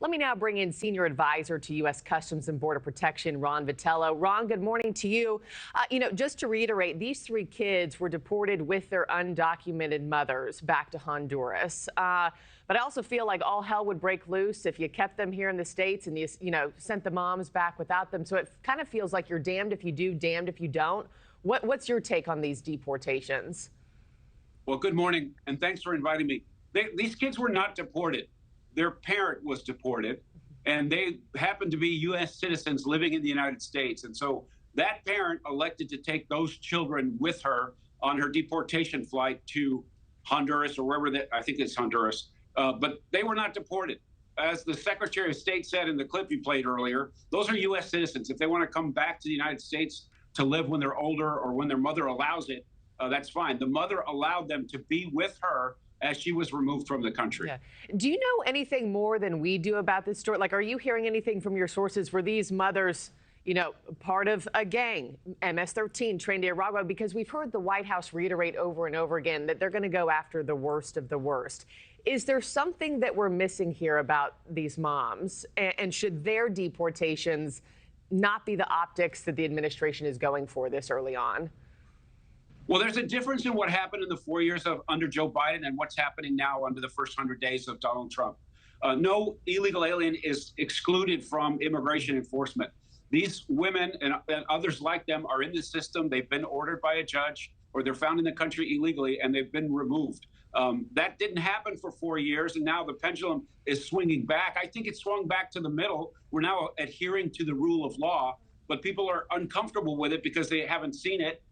Let me now bring in Senior Advisor to U.S. Customs and Border Protection, Ron Vitiello. Ron, good morning to you. Just to reiterate, these three kids were deported with their undocumented mothers back to Honduras. But I also feel like all hell would break loose if you kept them here in the States and you sent the moms back without them. So it kind of feels like you're damned if you do, damned if you don't. What's your take on these deportations? Well, good morning, and thanks for inviting me. These kids were not deported. Their parent was deported, and they happened to be U.S. citizens living in the United States. And so that parent elected to take those children with her on her deportation flight to Honduras or wherever I think it's Honduras. But they were not deported. As the Secretary of State said in the clip you played earlier, those are U.S. citizens. If they want to come back to the United States to live when they're older or when their mother allows it, that's fine. The mother allowed them to be with her as she was removed from the country. Yeah. Do you know anything more than we do about this story? Like, are you hearing anything from your sources? Were these mothers, part of a gang, MS-13, trained to Aragua? Because we've heard the White House reiterate over and over again that they're going to go after the worst of the worst. Is there something that we're missing here about these moms? And should their deportations not be the optics that the administration is going for this early on? Well, there's a difference in what happened in the 4 years under Joe Biden and what's happening now under the first 100 days of Donald Trump. No illegal alien is excluded from immigration enforcement. These women and others like them are in the system. They've been ordered by a judge, or they're found in the country illegally, and they've been removed. That didn't happen for 4 years, and now the pendulum is swinging back. I think it swung back to the middle. We're now adhering to the rule of law, but people are uncomfortable with it because they haven't seen it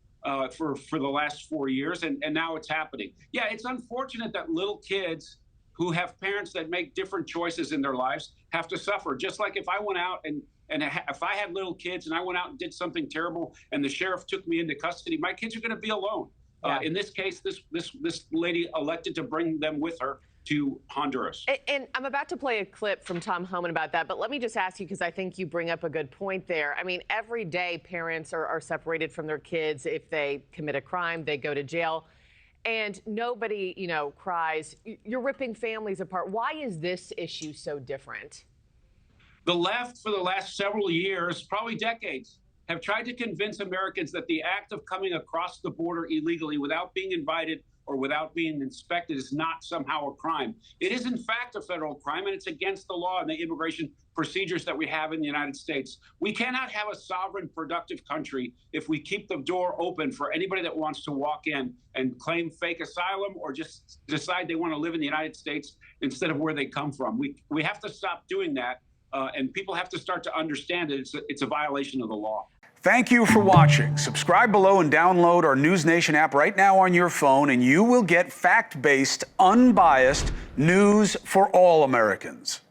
for the last 4 years, and now it's happening. Yeah, it's unfortunate that little kids who have parents that make different choices in their lives have to suffer. Just like if I went out and if I had little kids and I went out and did something terrible and the sheriff took me into custody, my kids are going to be alone. Yeah. In this case, this lady elected to bring them with her to Honduras. And I'm about to play a clip from Tom Homan about that, but let me just ask you, because I think you bring up a good point there. I mean, every day parents are separated from their kids. If they commit a crime, they go to jail. And nobody, cries, you're ripping families apart. Why is this issue so different? The left, for the last several years, probably decades, have tried to convince Americans that the act of coming across the border illegally without being invited or without being inspected is not somehow a crime. It is, in fact, a federal crime, and it's against the law and the immigration procedures that we have in the United States. We cannot have a sovereign, productive country if we keep the door open for anybody that wants to walk in and claim fake asylum or just decide they want to live in the United States instead of where they come from. We have to stop doing that, and people have to start to understand that it's a violation of the law. Thank you for watching. Subscribe below and download our NewsNation app right now on your phone, and you will get fact-based, unbiased news for all Americans.